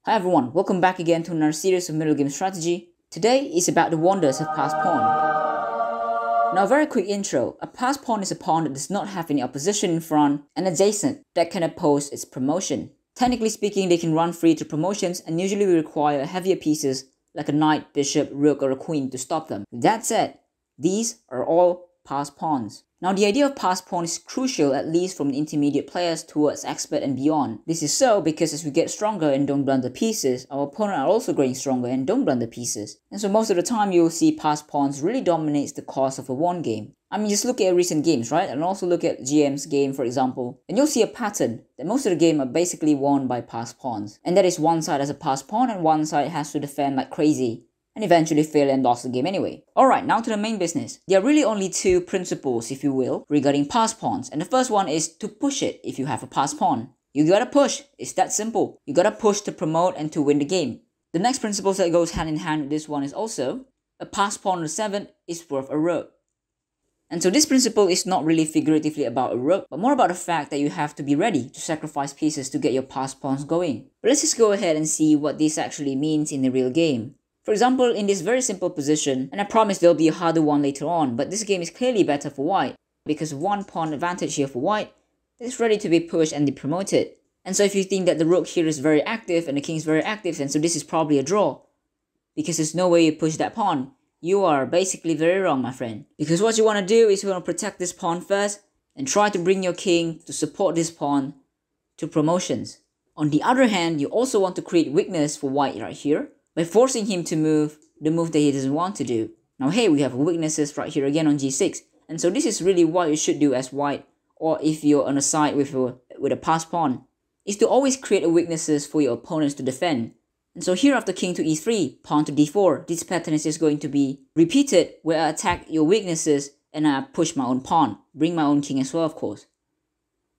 Hi everyone, welcome back again to another series of middle game strategy. Today is about the wonders of pass pawn. Now, a very quick intro. A pass pawn is a pawn that does not have any opposition in front and adjacent that can oppose its promotion. Technically speaking, they can run free to promotions and usually will require heavier pieces like a knight, bishop, rook or a queen to stop them. With that said, these are all pass pawns. Now, the idea of pass pawn is crucial, at least from the intermediate players towards expert and beyond. This is so because as we get stronger and don't blunder pieces, our opponent are also growing stronger and don't blunder pieces. And so most of the time you will see pass pawns really dominates the course of a won game. I mean, just look at recent games, right? And also look at GM's game, for example. And you'll see a pattern that most of the game are basically won by pass pawns. And that is one side has a pass pawn and one side has to defend like crazy, and eventually fail and lost the game anyway. Alright, now to the main business. There are really only two principles, if you will, regarding pass pawns. And the first one is to push it if you have a pass pawn. You gotta push. It's that simple. You gotta push to promote and to win the game. The next principle that goes hand in hand with this one is also, a pass pawn on the 7 is worth a rook. And so this principle is not really figuratively about a rook, but more about the fact that you have to be ready to sacrifice pieces to get your pass pawns going. But let's just go ahead and see what this actually means in the real game. For example, in this very simple position, and I promise there'll be a harder one later on, but this game is clearly better for white, because one pawn advantage here for white is ready to be pushed and be promoted. And so if you think that the rook here is very active and the king is very active, then so this is probably a draw, because there's no way you push that pawn. You are basically very wrong, my friend. Because what you want to do is you want to protect this pawn first, and try to bring your king to support this pawn to promotions. On the other hand, you also want to create weakness for white right here, by forcing him to move the move that he doesn't want to do. Now hey, we have weaknesses right here again on g6. And so this is really what you should do as white, or if you're on a side with a pass pawn, is to always create weaknesses for your opponents to defend. And so here after king to e3, pawn to d4, this pattern is just going to be repeated where I attack your weaknesses and I push my own pawn, bring my own king as well, of course.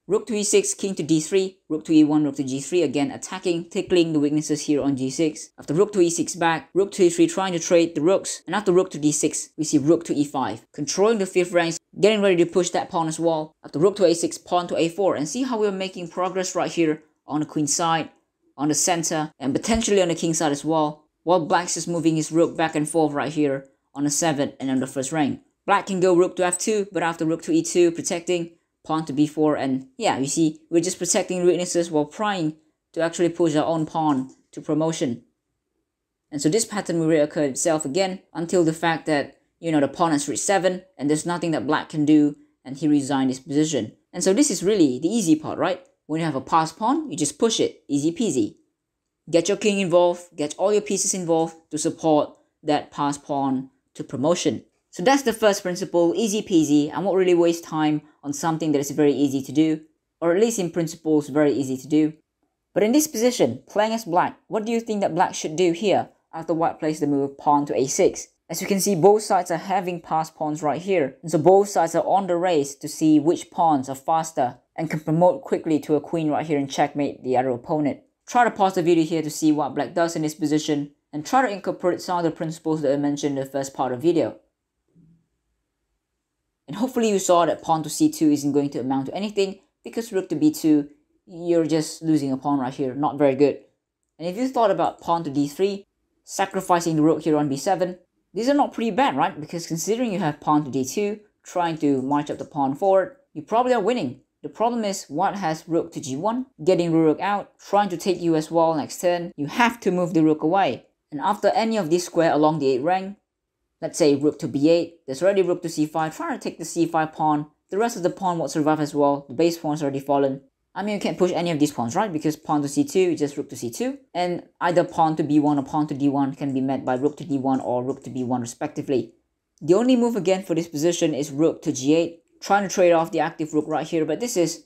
Rook to e6, king to d3, rook to e1, rook to g3, again attacking, tickling the weaknesses here on g6. After rook to e6 back, rook to e3 trying to trade the rooks, and after rook to d6, we see rook to e5, controlling the 5th rank, getting ready to push that pawn as well. After rook to a6, pawn to a4, and see how we're making progress right here on the queen side, on the center, and potentially on the king side as well, while black's just moving his rook back and forth right here on the 7th and on the 1st rank. Black can go rook to f2, but after rook to e2, protecting, pawn to b4, and yeah, you see, we're just protecting weaknesses while trying to actually push our own pawn to promotion. And so this pattern will reoccur itself again until the fact that, you know, the pawn has reached 7 and there's nothing that black can do and he resigned his position. And so this is really the easy part, right? When you have a pass pawn, you just push it, easy peasy. Get your king involved, get all your pieces involved to support that pass pawn to promotion. So that's the first principle, easy peasy. I won't really waste time on something that is very easy to do, or at least in principle is very easy to do. But in this position, playing as black, what do you think that black should do here after white plays the move pawn to a6? As you can see, both sides are having pass pawns right here, and so both sides are on the race to see which pawns are faster and can promote quickly to a queen right here and checkmate the other opponent. Try to pause the video here to see what black does in this position, and try to incorporate some of the principles that I mentioned in the first part of the video. And hopefully you saw that pawn to c2 isn't going to amount to anything, because rook to b2, you're just losing a pawn right here, not very good. And if you thought about pawn to d3, sacrificing the rook here on b7, these are not pretty bad, right? Because considering you have pawn to d2, trying to march up the pawn forward, you probably are winning. The problem is white has rook to g1, getting the rook out, trying to take you as well next turn. You have to move the rook away. And after any of these square along the 8th rank, let's say rook to b8, there's already rook to c5, trying to take the c5 pawn. The rest of the pawn won't survive as well, the base pawn's already fallen. I mean, you can't push any of these pawns, right? Because pawn to c2 is just rook to c2. And either pawn to b1 or pawn to d1 can be met by rook to d1 or rook to b1 respectively. The only move again for this position is rook to g8, trying to trade off the active rook right here, but this is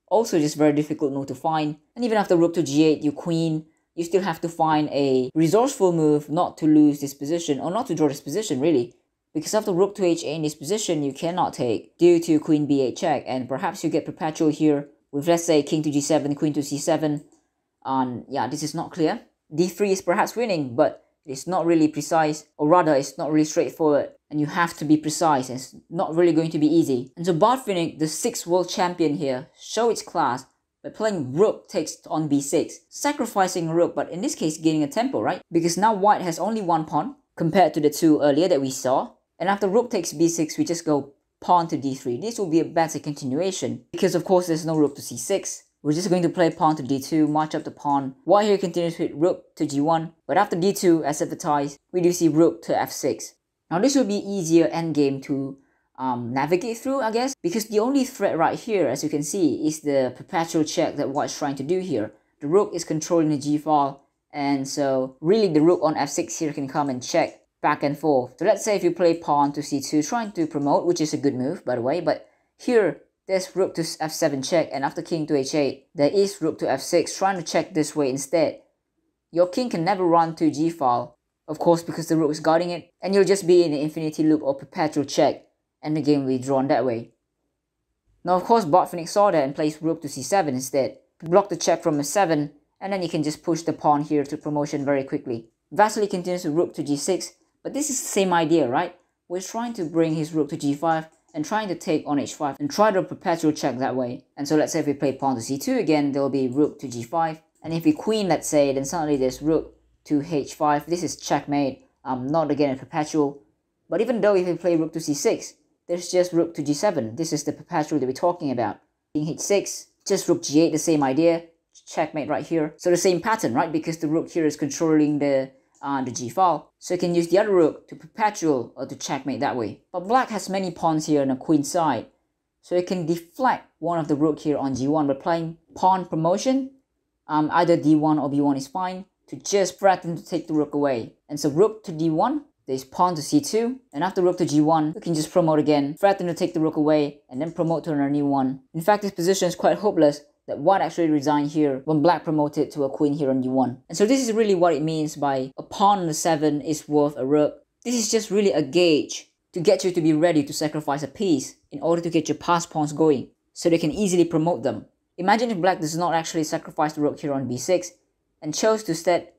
also just very difficult move to find. And even after rook to g8, you queen, you still have to find a resourceful move not to lose this position, or not to draw this position really. Because after rook to h8 in this position, you cannot take due to queen b8 check, and perhaps you get perpetual here with, let's say, king to g7, queen to c7. Yeah, this is not clear. d3 is perhaps winning, but it's not really precise, or rather it's not really straightforward, and you have to be precise, and it's not really going to be easy. And so Botvinnik, the 6th world champion here, show its class by playing rook takes on b6, sacrificing a rook, but in this case gaining a tempo, right? Because now white has only one pawn compared to the two earlier that we saw. And after rook takes b6, we just go pawn to d3. This will be a better continuation because of course there's no rook to c6. We're just going to play pawn to d2, march up the pawn. White here continues with rook to g1, but after d2, as advertised, we do see rook to f6. Now this will be easier endgame to navigate through, I guess, because the only threat right here, as you can see, is the perpetual check that white's trying to do here. The rook is controlling the g-file, and so really the rook on f6 here can come and check back and forth. So let's say if you play pawn to c2, trying to promote, which is a good move by the way, but here there's rook to f7 check, and after king to h8, there is rook to f6 trying to check this way instead. Your king can never run to g-file, of course, because the rook is guarding it, and you'll just be in the infinity loop or perpetual check, and the game will be drawn that way. Now of course Botvinnik saw that and plays rook to c7 instead, to block the check from f7, and then you can just push the pawn here to promotion very quickly. Vasily continues with rook to g6, but this is the same idea, right? We're trying to bring his rook to g5 and trying to take on h5 and try to perpetual check that way. And so let's say if we play pawn to c2 again, there will be rook to g5, and if we queen, let's say, then suddenly there's rook to h5. This is checkmate, not again a perpetual. But even though if we play rook to c6, there's just rook to g7. This is the perpetual that we're talking about. King h6, just rook g8, the same idea, checkmate right here. So the same pattern, right? Because the rook here is controlling the g-file. So you can use the other rook to perpetual or to checkmate that way. But black has many pawns here on the queen side. So you can deflect one of the rook here on g1 by playing pawn promotion. Either d1 or b1 is fine, to just threaten to take the rook away. And so rook to d1, there's pawn to c2, and after rook to g1, you can just promote again, threaten to take the rook away, and then promote to another new one. In fact, this position is quite hopeless that white actually resigned here when black promoted to a queen here on d1. And so this is really what it means by a pawn on the 7 is worth a rook. This is just really a gauge to get you to be ready to sacrifice a piece in order to get your passed pawns going, so they can easily promote them. Imagine if black does not actually sacrifice the rook here on b6 and chose to instead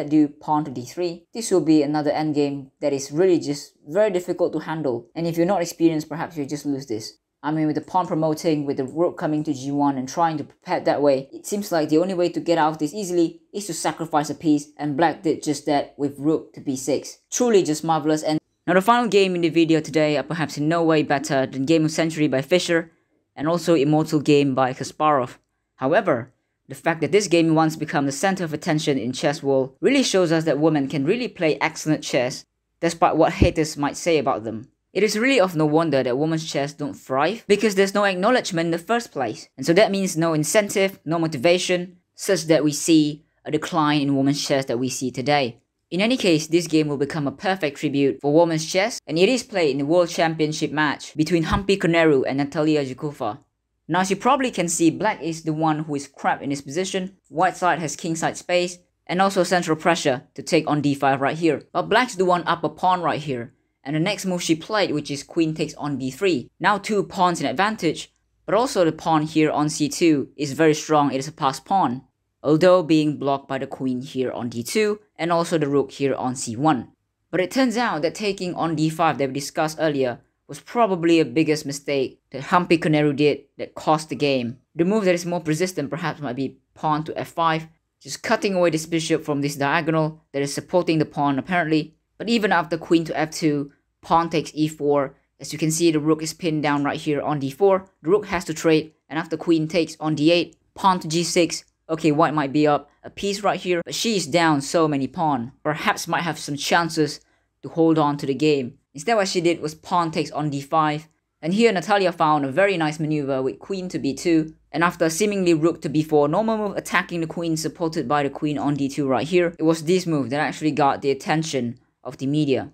do pawn to d3. This will be another endgame that is really just very difficult to handle. And if you're not experienced, perhaps you just lose this. I mean, with the pawn promoting, with the rook coming to g1 and trying to prepare that way, it seems like the only way to get out of this easily is to sacrifice a piece, and black did just that with rook to b6. Truly just marvelous. And now the final game in the video today are perhaps in no way better than Game of Century by Fischer and also Immortal Game by Kasparov. However, the fact that this game once become the center of attention in chess world really shows us that women can really play excellent chess, despite what haters might say about them. It is really of no wonder that women's chess don't thrive, because there's no acknowledgement in the first place. And so that means no incentive, no motivation, such that we see a decline in women's chess that we see today. In any case, this game will become a perfect tribute for women's chess, and it is played in the World Championship match between Humpy Koneru and Natalia Zhukova. Now as you probably can see, black is the one who is trapped in this position, white side has kingside space, and also central pressure to take on d5 right here. But black's the one up a pawn right here, and the next move she played, which is queen takes on d3. Now 2 pawns in advantage, but also the pawn here on c2 is very strong, it is a passed pawn, although being blocked by the queen here on d2, and also the rook here on c1. But it turns out that taking on d5 that we discussed earlier was probably a biggest mistake that Humpy Koneru did that cost the game. The move that is more persistent perhaps might be pawn to f5, just cutting away this bishop from this diagonal that is supporting the pawn apparently. But even after queen to f2, pawn takes e4, as you can see the rook is pinned down right here on d4, the rook has to trade, and after queen takes on d8, pawn to g6, okay, white might be up a piece right here, but she is down so many pawns, perhaps might have some chances to hold on to the game. Instead what she did was pawn takes on d5, and here Natalia found a very nice maneuver with queen to b2, and after seemingly rook to b4, normal move attacking the queen supported by the queen on d2 right here, it was this move that actually got the attention of the media.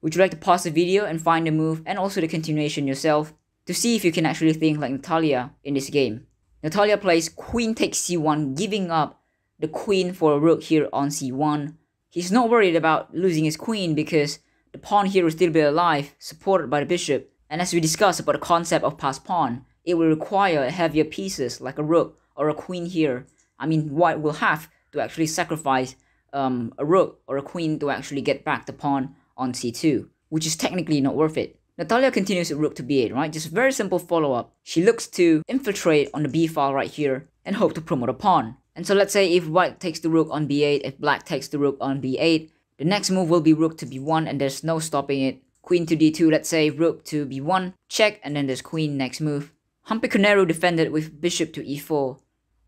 Would you like to pause the video and find the move and also the continuation yourself to see if you can actually think like Natalia in this game? Natalia plays queen takes c1, giving up the queen for a rook here on c1. He's not worried about losing his queen because the pawn here will still be alive, supported by the bishop. And as we discussed about the concept of passed pawn, it will require heavier pieces like a rook or a queen here. I mean, white will have to actually sacrifice a rook or a queen to actually get back the pawn on c2, which is technically not worth it. Natalia continues with rook to b8, right? Just very simple follow-up. She looks to infiltrate on the b file right here and hope to promote a pawn. And so let's say if white takes the rook on b8, if black takes the rook on b8, the next move will be rook to b1 and there's no stopping it. Queen to d2, let's say rook to b1, check, and then there's queen next move. Humpy Koneru defended with bishop to e4.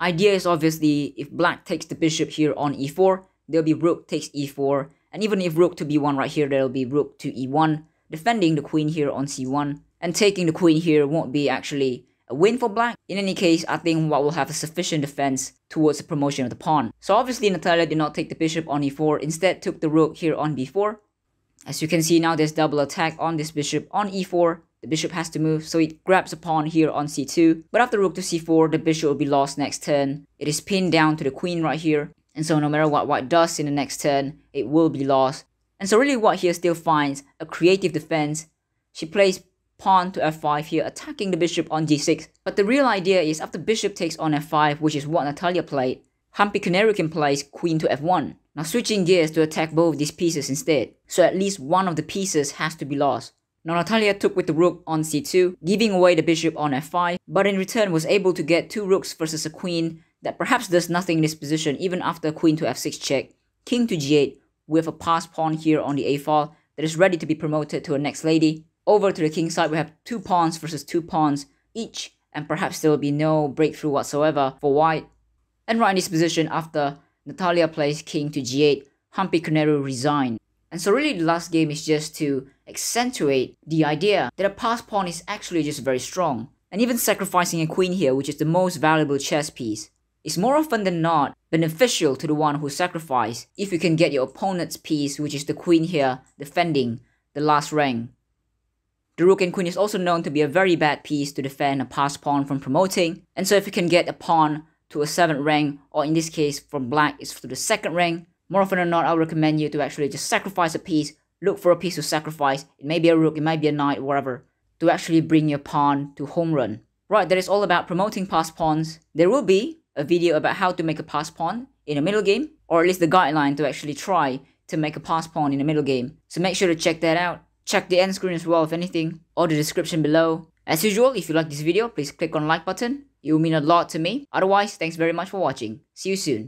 Idea is obviously if black takes the bishop here on e4, there'll be rook takes e4, and even if rook to b1 right here, there'll be rook to e1, defending the queen here on c1, and taking the queen here won't be actually a win for black. In any case, I think white will have a sufficient defense towards the promotion of the pawn. So obviously Natalia did not take the bishop on e4, instead took the rook here on b4. As you can see now, there's double attack on this bishop on e4. The bishop has to move, so it grabs a pawn here on c2. But after rook to c4, the bishop will be lost next turn. It is pinned down to the queen right here. And so no matter what white does in the next turn, it will be lost. And so really white here still finds a creative defense. She plays pawn to f5 here, attacking the bishop on g6. But the real idea is after bishop takes on f5, which is what Natalia played, Humpy Koneru can place queen to f1. Now switching gears to attack both these pieces instead. So at least one of the pieces has to be lost. Now Natalia took with the rook on c2, giving away the bishop on f5, but in return was able to get two rooks versus a queen that perhaps does nothing in this position even after queen to f6 check, king to g8 with a passed pawn here on the a file that is ready to be promoted to a next lady. Over to the king side we have two pawns versus two pawns each, and perhaps there will be no breakthrough whatsoever for white. And right in this position, after Natalia plays king to g8, Humpy Koneru resigned. And so really the last game is just to accentuate the idea that a passed pawn is actually just very strong. And even sacrificing a queen here, which is the most valuable chess piece, is more often than not beneficial to the one who sacrificed if you can get your opponent's piece, which is the queen here, defending the last rank. The rook and queen is also known to be a very bad piece to defend a passed pawn from promoting, and so if you can get a pawn to a 7th rank, or in this case from black is to the 2nd rank, more often than not I would recommend you to actually just sacrifice a piece, look for a piece to sacrifice, it may be a rook, it might be a knight, whatever, to actually bring your pawn to home run. Right, that is all about promoting passed pawns. There will be a video about how to make a passed pawn in a middle game, or at least the guideline to actually try to make a passed pawn in a middle game. So make sure to check that out. Check the end screen as well if anything, or the description below. As usual, if you like this video, please click on like button. It will mean a lot to me. Otherwise, thanks very much for watching. See you soon.